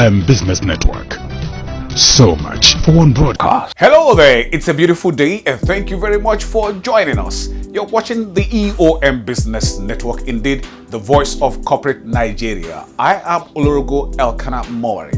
Eom Business Network. So much for one broadcast. Hello there, it's a beautiful day and thank you very much for joining us. You're watching the Eom Business Network, indeed the voice of corporate Nigeria. I am Olorogo Elkanah Mori.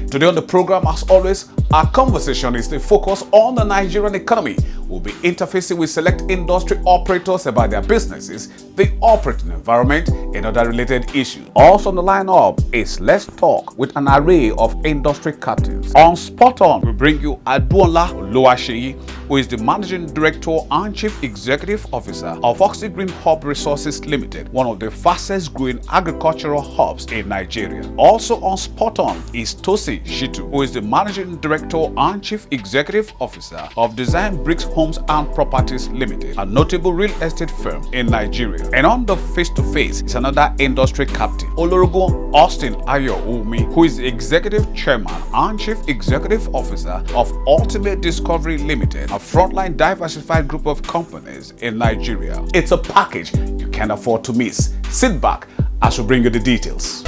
Today on the program, as always, our conversation is to focus on the Nigerian economy. We'll be interfacing with select industry operators about their businesses, the operating environment, and other related issues. Also on the lineup is Let's Talk with an array of industry captains. On Spot On, we bring you Aduola Oluwaseyi, who is the Managing Director and Chief Executive Officer of Oxy Green Hub Resources Limited, one of the fastest growing agricultural hubs in Nigeria. Also on Spot On is Tosi Shitu, who is the Managing Director and Chief Executive Officer of Design Bricks Homes and Properties Limited, a notable real estate firm in Nigeria. And on the face-to-face is another industry captain, Olorogo Austin Ayo-Umi, who is the Executive Chairman and Chief Executive Officer of Ultimate Discovery Limited, a frontline diversified group of companies in Nigeria. It's a package you can't afford to miss. Sit back as we bring you the details.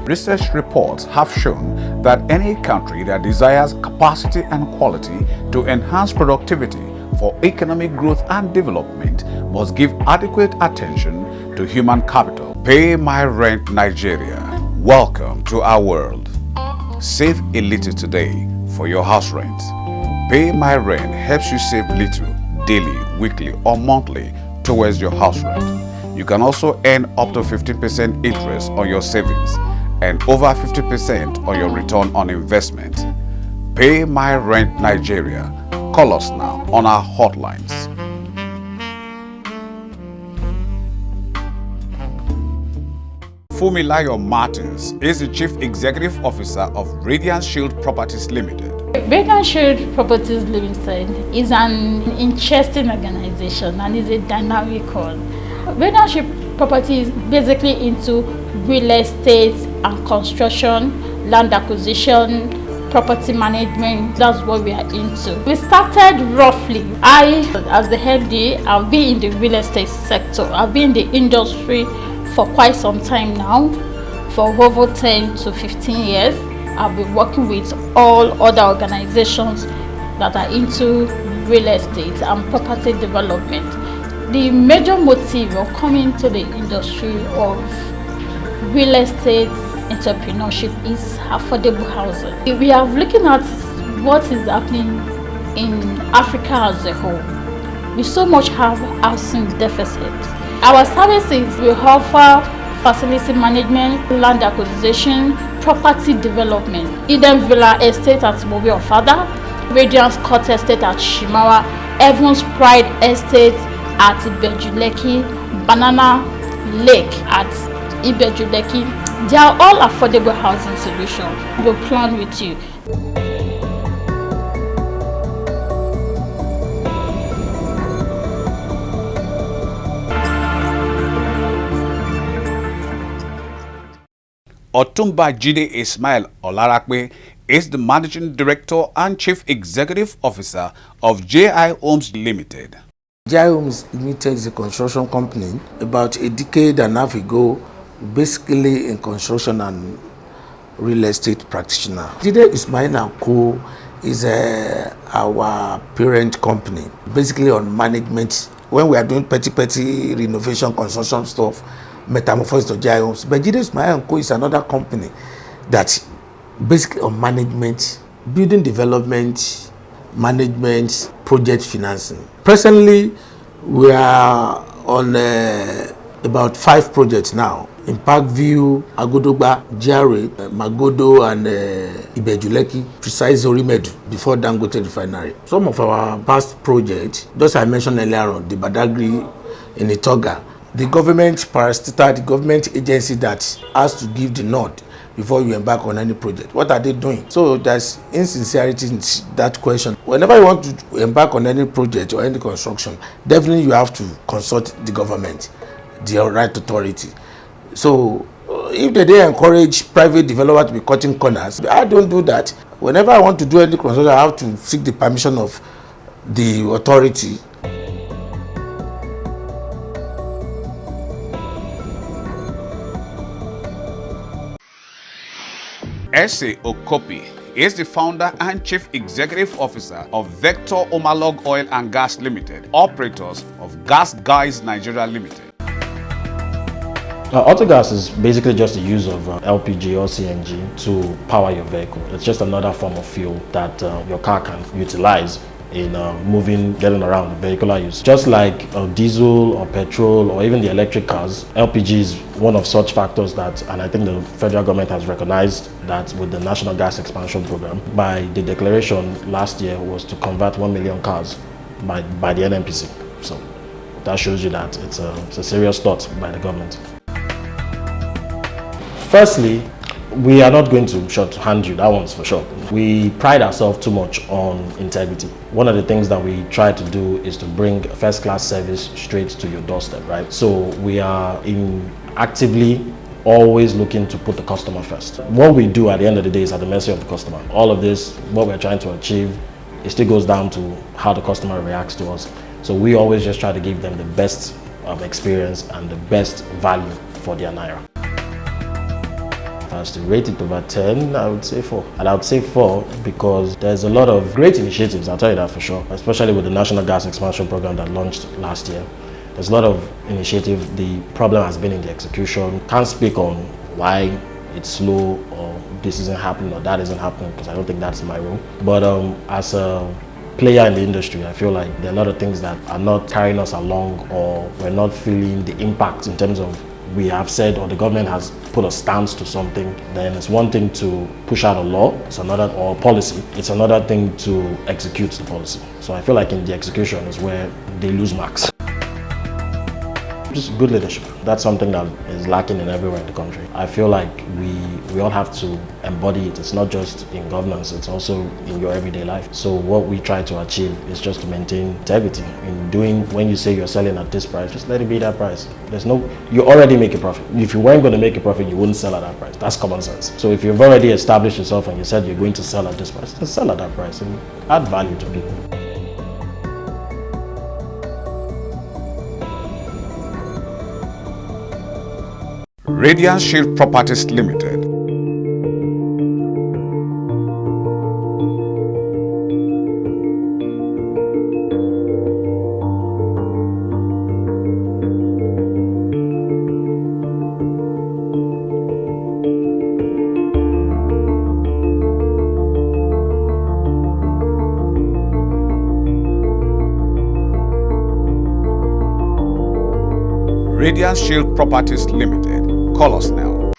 Research reports have shown that any country that desires capacity and quality to enhance productivity for economic growth and development must give adequate attention to human capital. Pay My Rent Nigeria. Welcome to our world. Save a little today for your house rent. Pay My Rent helps you save little daily, weekly, or monthly towards your house rent. You can also earn up to 15% interest on your savings and over 50% on your return on investment. Pay My Rent Nigeria. Call us now on our hotlines. Fumilayo Martins is the Chief Executive Officer of RADIANCE SHEILD Properties Limited. RADIANCE SHEILD Properties Limited is an interesting organization and is a dynamic one. RADIANCE SHEILD Property is basically into real estate and construction, land acquisition, property management. That's what we are into. We started roughly, as the MD, I'll be in the real estate sector. I've been in the industry for quite some time now, for over 10 to 15 years. I've been working with all other organizations that are into real estate and property development. The major motive of coming to the industry of real estate entrepreneurship is affordable housing. We are looking at what is happening in Africa as a whole. We so much have housing deficits. Our services will offer facility management, land acquisition, property development. Eden Villa Estate at Mobile Fada, Radiance Court Estate at Shimawa, Evans Pride Estate at Ibejuleki, Banana Lake at Ibejuleki. They are all affordable housing solutions. We'll plan with you. Otumba Jide Ismail Olarakpe is the Managing Director and Chief Executive Officer of J.I. Homes Limited. J.I. Homes Limited is a construction company. About a decade and a half ago, basically in construction and real estate practitioner. Jide Ismail & Co. is our parent company, basically on management. When we are doing petty renovation, construction stuff, metamorphosis to J.I. Homes. But Jide Ismail & Co. is another company that basically on management, building development, management, project financing. Presently, we are on about 5 projects now. In Parkview, Agodogba, Jare, Magodo, and Ibejuleki, Precise Orimedu, before Dangote Refinery. Some of our past projects, those I mentioned earlier on, the Badagry in Itoga, the government parastatal, the government agency that has to give the nod before you embark on any project. What are they doing? So there's insincerity in that question. Whenever you want to embark on any project or any construction, definitely you have to consult the government, the right authority. So if they encourage private developers to be cutting corners, I don't do that. Whenever I want to do any construction, I have to seek the permission of the authority. Ese Okopi is the founder and chief executive officer of Vector OMALOG Oil and Gas Limited, operators of Gas Guys Nigeria Limited. Autogas is basically just the use of LPG or CNG to power your vehicle. It's just another form of fuel that your car can utilize in getting around the vehicular use. Just like diesel or petrol or even the electric cars, LPG is one of such factors that, and I think the federal government has recognized that with the National Gas Expansion Program, by the declaration last year was to convert 1 million cars by the NNPC. So that shows you that it's a serious thought by the government. Firstly, we are not going to shorthand you, that one's for sure. We pride ourselves too much on integrity. One of the things that we try to do is to bring first-class service straight to your doorstep, right? So we are actively always looking to put the customer first. What we do at the end of the day is at the mercy of the customer. All of this, what we're trying to achieve, it still goes down to how the customer reacts to us. So we always just try to give them the best experience and the best value for their naira. As to rate it over 10, I would say 4. And I would say 4 because there's a lot of great initiatives, I'll tell you that for sure, especially with the National Gas Expansion Program that launched last year. There's a lot of initiative. The problem has been in the execution. Can't speak on why it's slow or this isn't happening or that isn't happening because I don't think that's my role. But as a player in the industry, I feel like there are a lot of things that are not carrying us along or we're not feeling the impact in terms of we have said or the government has put a stance to something. Then it's one thing to push out a law, it's another, or policy. It's another thing to execute the policy. So I feel like in the execution is where they lose marks. Just good leadership. That's something that is lacking in everywhere in the country. I feel like we all have to embody it. It's not just in governance, it's also in your everyday life. So what we try to achieve is just to maintain integrity. In doing, when you say you're selling at this price, just let it be that price. You already make a profit. If you weren't going to make a profit, you wouldn't sell at that price. That's common sense. So if you've already established yourself and you said you're going to sell at this price, just sell at that price and add value to people. Radiance Shield Properties Limited. Radiance Shield Properties Limited. Call us now.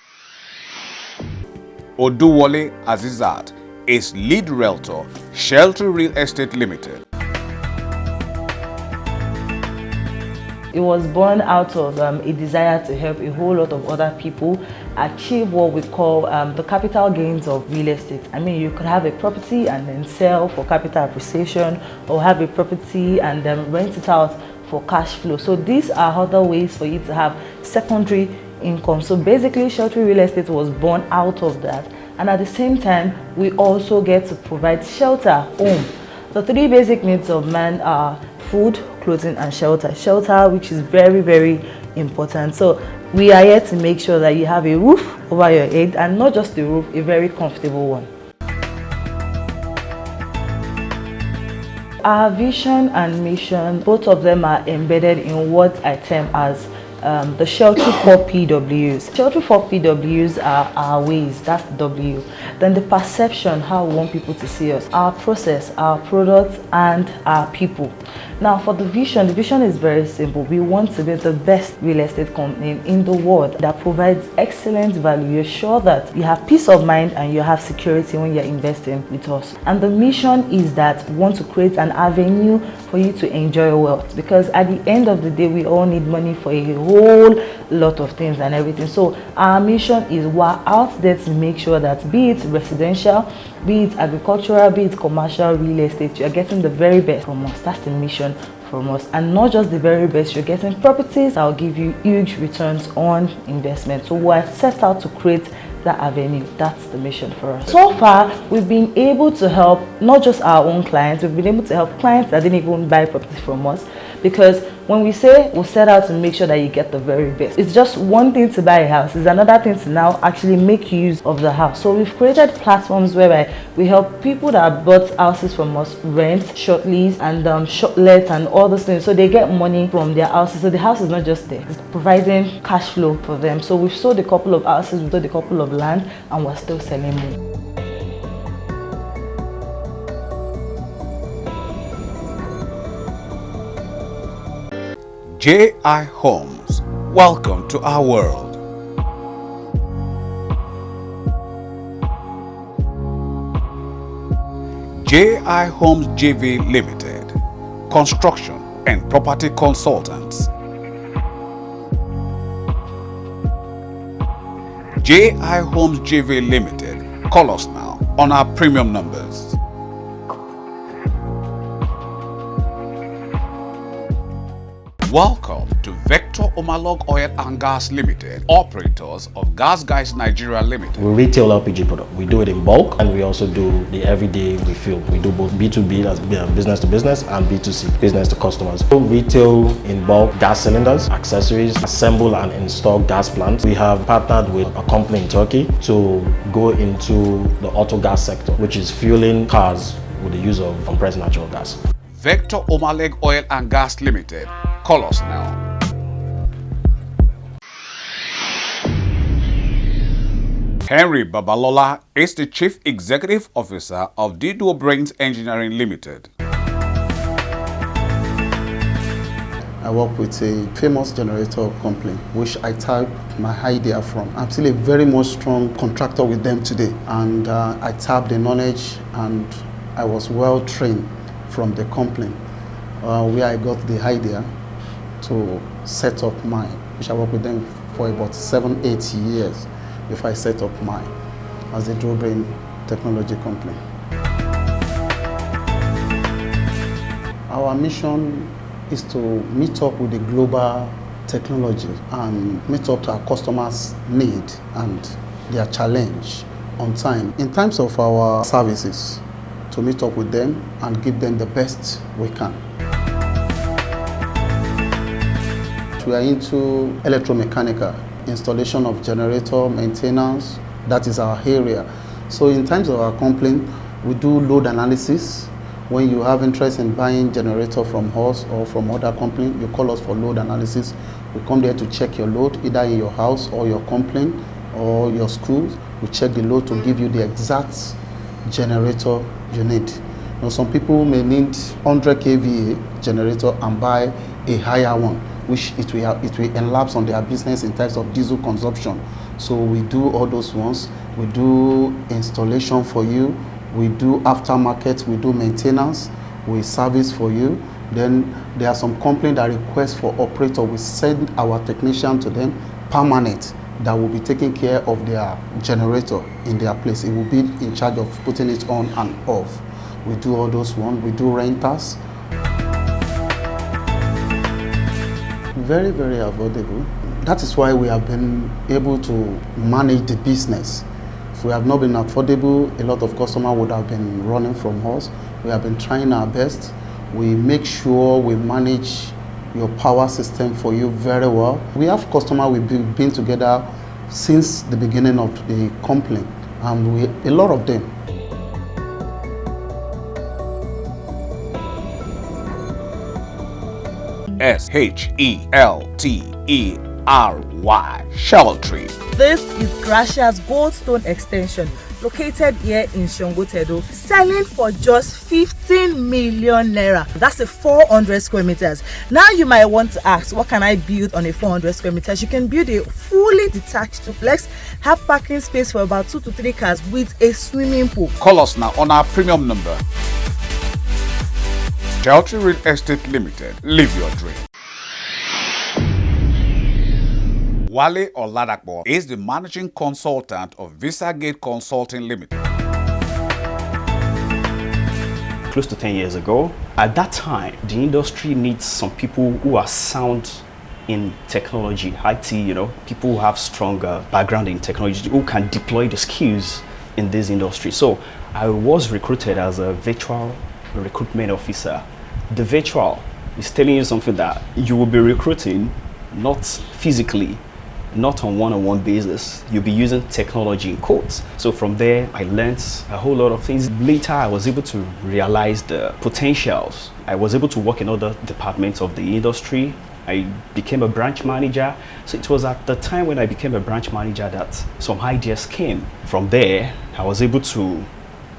Oduwole Azizat is lead realtor, Sheltery Real Estate Limited. It was born out of a desire to help a whole lot of other people achieve what we call the capital gains of real estate. I mean, you could have a property and then sell for capital appreciation, or have a property and then rent it out for cash flow. So these are other ways for you to have secondary income. So basically, Sheltery Real Estate was born out of that, and at the same time we also get to provide shelter, home. The 3 basic needs of man are food, clothing and shelter. Shelter, which is very, very important. So we are here to make sure that you have a roof over your head, and not just a roof, a very comfortable one. Our vision and mission, both of them are embedded in what I term as the Sheltery 4 PWs. Sheltery 4 PWs are our ways, that's the W. Then the perception, how we want people to see us, our process, our products, and our people. Now for the vision is very simple. We want to be the best real estate company in the world that provides excellent value. You're sure that you have peace of mind and you have security when you're investing with us. And the mission is that we want to create an avenue for you to enjoy wealth, because at the end of the day, we all need money for a whole lot of things and everything. So our mission is we're out there to make sure that, be it residential, be it agricultural, be it commercial real estate, you're getting the very best from us. That's the mission from us. And not just the very best, you're getting properties that will give you huge returns on investment. So we're set out to create that avenue. That's the mission for us. So far, we've been able to help not just our own clients, we've been able to help clients that didn't even buy property from us, because when we say we'll set out to make sure that you get the very best, it's just one thing to buy a house, it's another thing to now actually make use of the house. So we've created platforms whereby we help people that have bought houses from us rent, short lease, and short let, and all those things. So they get money from their houses. So the house is not just there, it's providing cash flow for them. So we've sold a couple of houses, we've sold a couple of land, and we're still selling more. J.I. Homes, welcome to our world. J.I. Homes JV Limited, construction and property consultants. J.I. Homes JV Limited, call us now on our premium numbers. Welcome to Vector OMALOG Oil and Gas Limited, operators of Gas Guys Nigeria Limited. We retail LPG product. We do it in bulk, and we also do the everyday refill. We do both B2B, as business to business, and B2C, business to customers. We retail in bulk gas cylinders, accessories, assemble and install gas plants. We have partnered with a company in Turkey to go into the auto gas sector, which is fueling cars with the use of compressed natural gas. Vector OMALOG Oil and Gas Limited. Call us now. Henry Babalola is the Chief Executive Officer of DDUOBRAINS Engineering Limited. I work with a famous generator company, which I type my idea from. I'm still a very much strong contractor with them today, and I tap the knowledge, and I was well trained from the company where I got the idea to set up mine, which I worked with them for about 7-8 years before I set up mine as a DDUOBRAINS technology company. Our mission is to meet up with the global technology and meet up to our customers' need and their challenge on time. In terms of our services, to meet up with them and give them the best we can. We are into electromechanical, installation of generator, maintenance, that is our area. So in terms of our company, we do load analysis. When you have interest in buying generator from us or from other company, you call us for load analysis. We come there to check your load, either in your house or your company or your schools. We check the load to give you the exact generator you need. Now, some people may need 100 kVA generator and buy a higher one, which it will elapse on their business in terms of diesel consumption. So we do all those ones. We do installation for you. We do aftermarket. We do maintenance. We service for you. Then there are some companies that request for operator. We send our technician to them permanent that will be taking care of their generator in their place. It will be in charge of putting it on and off. We do all those ones. We do renters. Very, very affordable. That is why we have been able to manage the business. If we have not been affordable, a lot of customers would have been running from us. We have been trying our best. We make sure we manage your power system for you very well. We have customers we've been together since the beginning of the company, and a lot of them. SHELTERY, SHELTERY. This is Gracia's Goldstone extension, located here in Shongotedo, selling for just 15 million naira. That's a 400 square meters. Now you might want to ask, what can I build on a 400 square meters? You can build a fully detached duplex, have parking space for about 2 to 3 cars with a swimming pool. Call us now on our premium number. Sheltery Real Estate Limited. Live your dream. Wale Oladakbo is the managing consultant of VISAGATE Consulting Limited. Close to 10 years ago, at that time, the industry needs some people who are sound in technology, IT, people who have stronger background in technology, who can deploy the skills in this industry. So I was recruited as a virtual recruitment officer. The virtual It's telling you something that you will be recruiting not physically, not on one-on-one basis. You'll be using technology in quotes. So from there, I learned a whole lot of things. Later, I was able to realize the potentials. I was able to work in other departments of the industry. I became a branch manager. So it was at the time when I became a branch manager that some ideas came. From there, I was able to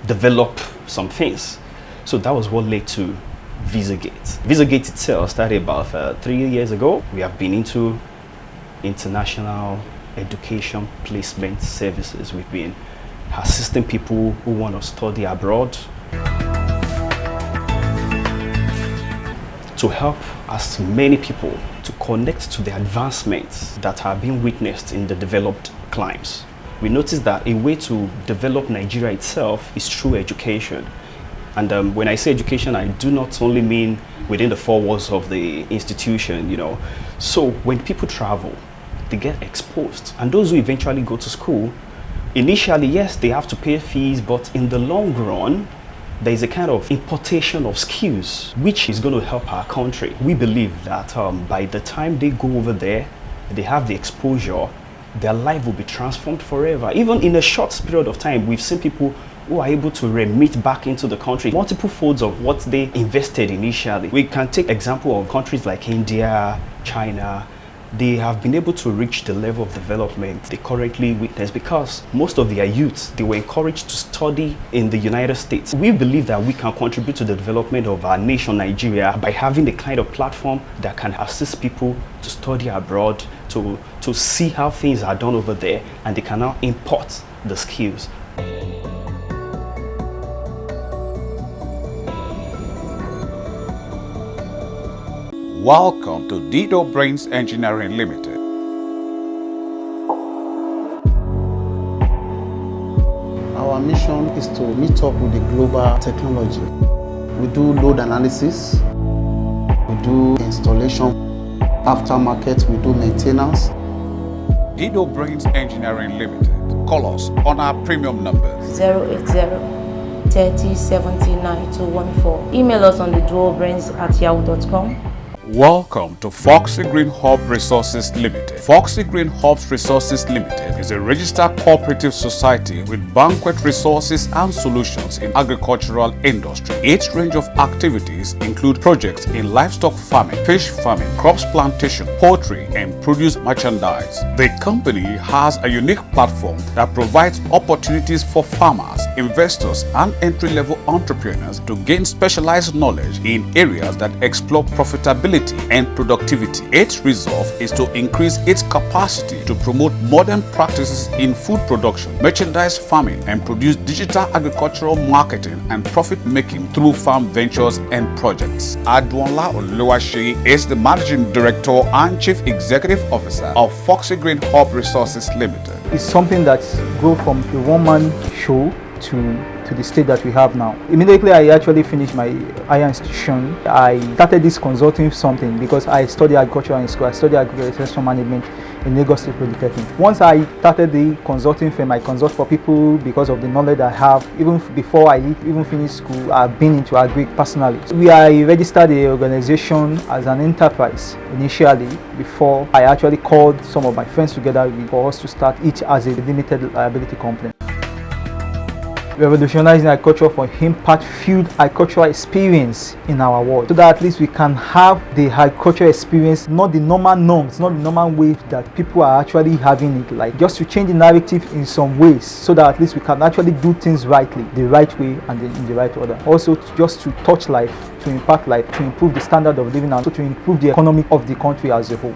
develop some things. So that was what led to VISAGATE. VISAGATE itself started about 3 years ago. We have been into international education placement services. We've been assisting people who want to study abroad to help as many people to connect to the advancements that are being witnessed in the developed climes. We noticed that a way to develop Nigeria itself is through education. And when I say education, I do not only mean within the four walls of the institution, you know. So when people travel, they get exposed. And those who eventually go to school, initially, yes, they have to pay fees, but in the long run, there is a kind of importation of skills, which is going to help our country. We believe that by the time they go over there, they have the exposure, their life will be transformed forever. Even in a short period of time, we've seen people who are able to remit back into the country multiple folds of what they invested initially. We can take example of countries like India, China. They have been able to reach the level of development they currently witness because most of their youths, they were encouraged to study in the United States. We believe that we can contribute to the development of our nation, Nigeria, by having the kind of platform that can assist people to study abroad, to see how things are done over there, and they can now import the skills. Welcome to DDUOBRAINS Engineering Limited. Our mission is to meet up with the global technology. We do load analysis, we do installation, aftermarket, we do maintenance. DDUOBRAINS Engineering Limited. Call us on our premium numbers 080 30 70 9214. Email us on the duobrains@yahoo.com. Welcome to Foxy Green Hub Resources Limited. Foxy Green Hubs Resources Limited is a registered cooperative society with banquet resources and solutions in agricultural industry. Its range of activities include projects in livestock farming, fish farming, crops plantation, poultry, and produce merchandise. The company has a unique platform that provides opportunities for farmers, investors, and entry-level entrepreneurs to gain specialized knowledge in areas that explore profitability and productivity. Its resolve is to increase its capacity to promote modern practices in food production, merchandise farming, and produce digital agricultural marketing and profit making through farm ventures and projects. Adwonla Oluwaseyi is the Managing Director and Chief Executive Officer of Foxy Green Hub Resources Limited. It's something that's go from a one-man show to the state that we have now. Immediately I actually finished my higher institution, I started this consulting something because I studied agriculture in school. I studied agricultural management in Lagos State Polytechnic. Once I started the consulting firm, I consult for people because of the knowledge I have. Even before I even finished school, I've been into agri personally. We are registered the organization as an enterprise initially before I actually called some of my friends together for us to start each as a limited liability company. Revolutionizing agriculture for impact field agricultural experience in our world, so that at least we can have the agricultural experience, not the normal norms, not the normal ways that people are actually having it, like just to change the narrative in some ways, so that at least we can actually do things rightly, the right way and in the right order. Also just to touch life, to impact life, to improve the standard of living and to improve the economy of the country as a whole.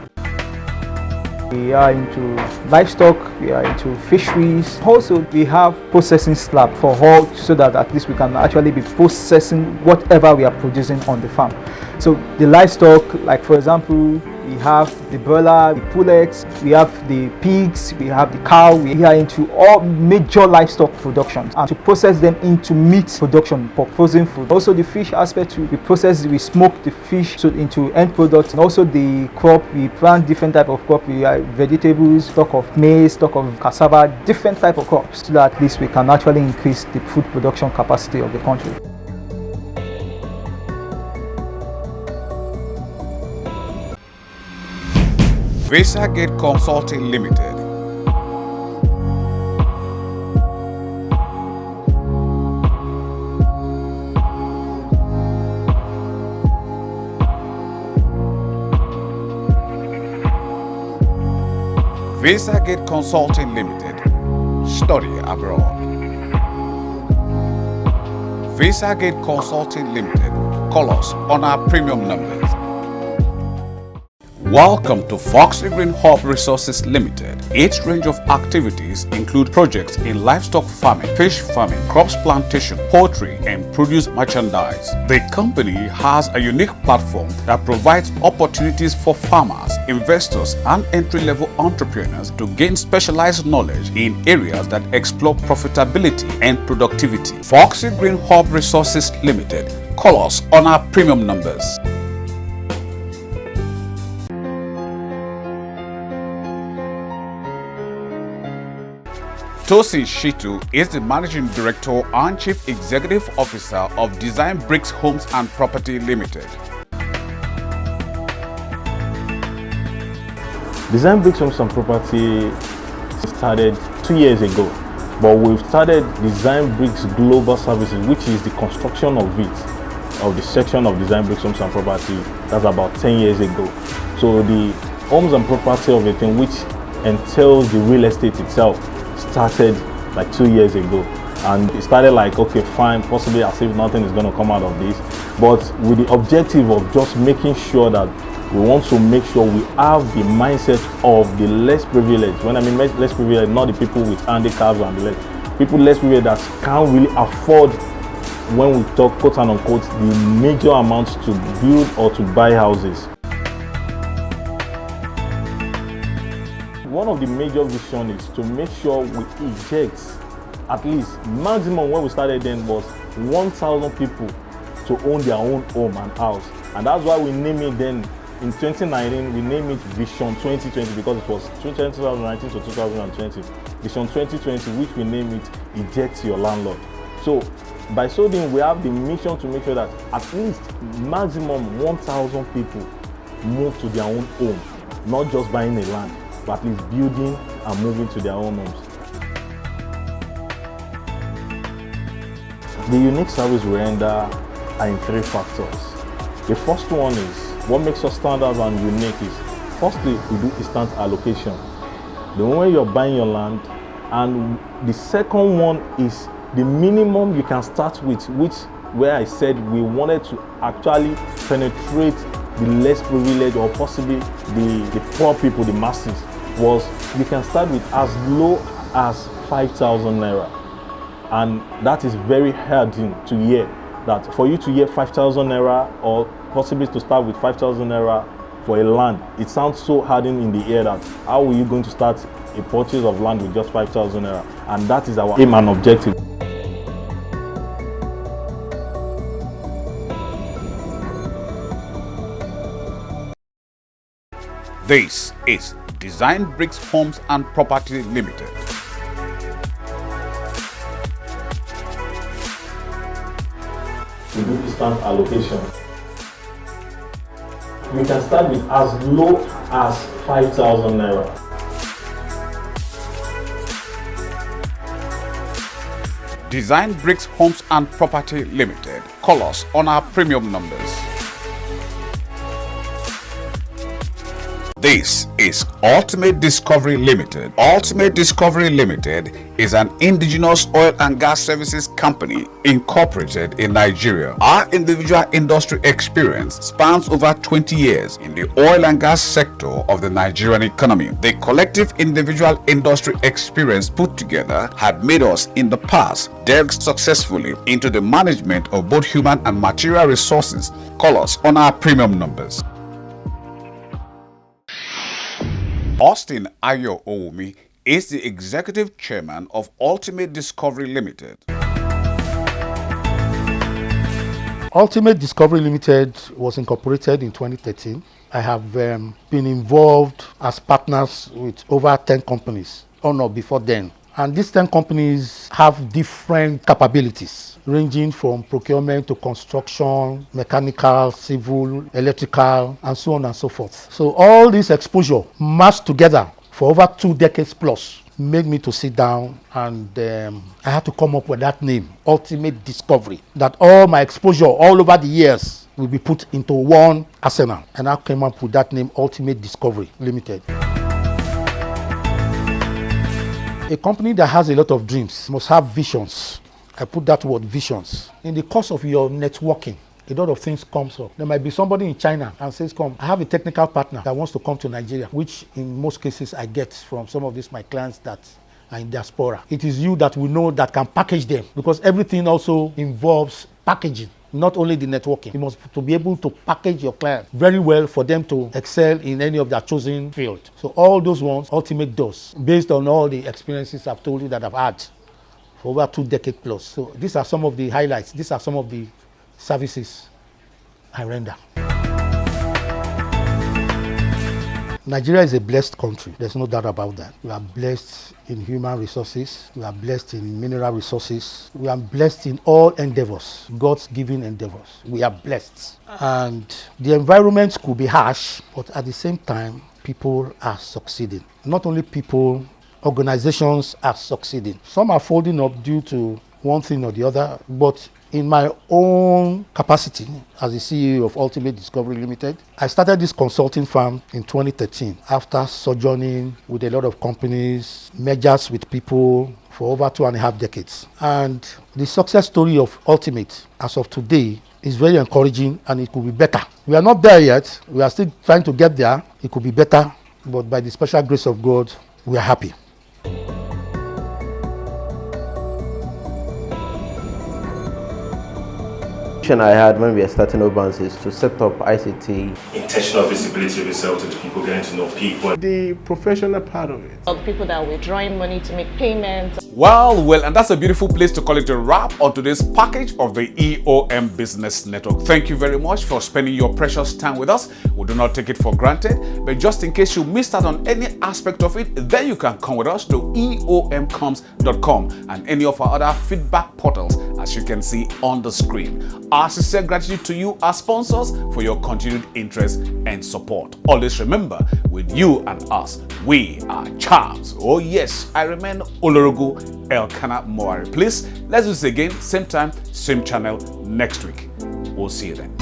We are into livestock, we are into fisheries. Also, we have processing slab for all, so that at least we can actually be processing whatever we are producing on the farm. So the livestock, like for example, we have the broiler, the pullets, we have the pigs, we have the cow. We are into all major livestock productions and to process them into meat production for frozen food. Also the fish aspect, we process, we smoke the fish so into end products. And also the crop, we plant different type of crop. We have vegetables, stock of maize, stock of cassava, different type of crops, so that at least we can actually increase the food production capacity of the country. VISAGATE Consulting Limited. VISAGATE Consulting Limited. Study abroad. VISAGATE Consulting Limited. Call us on our premium numbers. Welcome to Foxy Green Hub Resources Limited. Its range of activities include projects in livestock farming, fish farming, crops plantation, poultry, and produce merchandise. The company has a unique platform that provides opportunities for farmers, investors, and entry-level entrepreneurs to gain specialized knowledge in areas that explore profitability and productivity. Foxy Green Hub Resources Limited. Call us on our premium numbers. Tosin Shitu is the Managing Director and Chief Executive Officer of Design Bricks Homes and Property Limited. Design Bricks Homes and Property started 2 years ago, but we've started Design Bricks Global Services, which is the construction of the section of Design Bricks Homes and Property. That's about 10 years ago. So the homes and property of the thing, which entails the real estate itself, started like 2 years ago, and it started like, okay, fine, possibly as if nothing is going to come out of this, but with the objective of just making sure that we want to make sure we have the mindset of the less privileged. When I mean less privileged, not the people with handicaps and the people less privileged that can't really afford, when we talk quote and unquote, the major amounts to build or to buy houses. One of the major visions is to make sure we eject at least maximum, when we started then, was 1,000 people to own their own home and house, and that's why we named it then in 2019. We named it Vision 2020 because it was 2019 to 2020. Vision 2020, which we named it Eject Your Landlord. So by so doing, we have the mission to make sure that at least maximum 1,000 people move to their own home, not just buying a land, but at least building and moving to their own homes. The unique service we render are in 3 factors. The first one is, what makes us stand out and unique is, firstly, we do instant allocation. The moment you're buying your land, and the second one is the minimum you can start with, where I said we wanted to actually penetrate the less privileged, or possibly the poor people, the masses, was you can start with as low as 5,000 naira. And that is very hard to hear, that for you to hear 5,000 naira, or possibly to start with 5,000 naira for a land, it sounds so hardened in the ear that how are you going to start a purchase of land with just 5,000 naira? And that is our aim and objective. This is Design Bricks Homes and Property Limited. We do instant allocation. We can start with as low as 5,000 naira. Design Bricks Homes and Property Limited. Call us on our premium numbers. This is Ultimate Discovery Limited. Ultimate Discovery Limited is an indigenous oil and gas services company incorporated in Nigeria. Our individual industry experience spans over 20 years in the oil and gas sector of the Nigerian economy. The collective individual industry experience put together had made us in the past delve successfully into the management of both human and material resources. Call us on our premium numbers. Austin Ayo Owumi is the Executive Chairman of Ultimate Discovery Limited. Ultimate Discovery Limited was incorporated in 2013. I have been involved as partners with over 10 companies. Oh no, before then. And these 10 companies have different capabilities, ranging from procurement to construction, mechanical, civil, electrical, and so on and so forth. So all this exposure mashed together for over 2 decades plus made me to sit down, and I had to come up with that name, Ultimate Discovery, that all my exposure all over the years will be put into one arsenal. And I came up with that name, Ultimate Discovery Limited. A company that has a lot of dreams must have visions. I put that word, visions. In the course of your networking, a lot of things comes up. There might be somebody in China and says, come, I have a technical partner that wants to come to Nigeria, which in most cases I get from some of these my clients that are in diaspora. It is you that we know that can package them, because everything also involves packaging. Not only the networking, you must to be able to package your client very well for them to excel in any of their chosen field. So all those ones, Ultimate does, based on all the experiences I've told you that I've had for over 2 decades plus. So these are some of the highlights. These are some of the services I render. Nigeria is a blessed country. There's no doubt about that. We are blessed in human resources. We are blessed in mineral resources. We are blessed in all endeavors, God's given endeavors. We are blessed. And the environment could be harsh, but at the same time, people are succeeding. Not only people, organizations are succeeding. Some are folding up due to one thing or the other, but in my own capacity as the CEO of Ultimate Discovery Limited, I started this consulting firm in 2013 after sojourning with a lot of companies, mergers with people for over 2.5 decades. And the success story of Ultimate as of today is very encouraging, and it could be better. We are not there yet. We are still trying to get there. It could be better, but by the special grace of God, we are happy. I had when we were starting OBRAINS is to set up ICT. Intentional visibility of yourself to the people, getting to know people. The professional part of it. Of people that are withdrawing money to make payments. Well, and that's a beautiful place to call it a wrap on today's package of the EOM Business Network. Thank you very much for spending your precious time with us. We do not take it for granted, but just in case you missed out on any aspect of it, then you can come with us to eomcoms.com and any of our other feedback portals, as you can see on the screen. Our sincere gratitude to you, our sponsors, for your continued interest and support. Always remember, with you and us, we are champs. Oh yes, I remain Olorogo Elkanah Moari. Please, let's do this again, same time, same channel next week. We'll see you then.